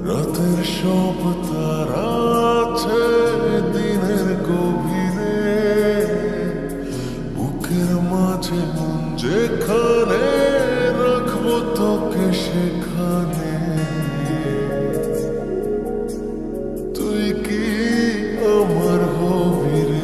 রাতের সব তারা আছে দিনের গভীরে, বুকের মাঝে মন যেখানে রাখবো তোকে সেখানে। তুই কি আমার হবি রে?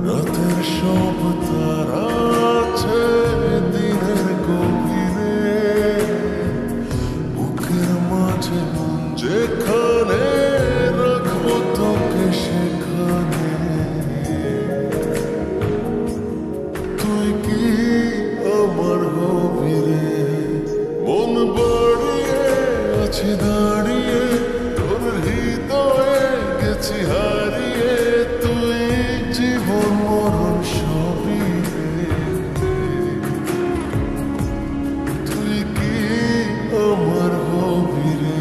রাতের সব তারা আছে দিনের গভীরে, বুকের মাঝে মন যেখানে রাখবো তোকে সেখানে। তুই কি আমার হবি রে? মন বাড়িয়ে আছি দাঁড়িয়ে, তোর হৃদয়ে গেছি হারিয়ে। তুই জীবন মরণ সবই রে। তুই কি আমার হবি রে?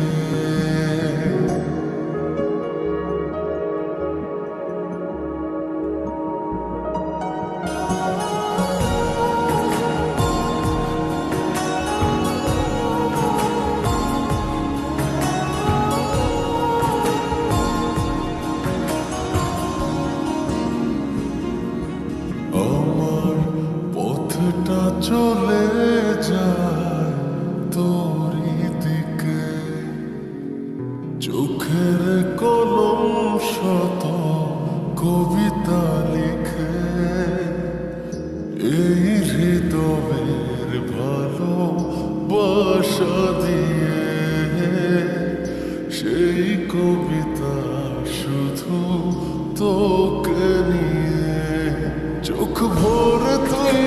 আমার পথটা চলে যায় তোরই দিকে, চোখের কলম শত কবিতা লিখে। এই হৃদয়ের ভালোবাসা দিয়ে সেই কবিতা শুধু তোকে নিয়ে। চোখ ভরে তুই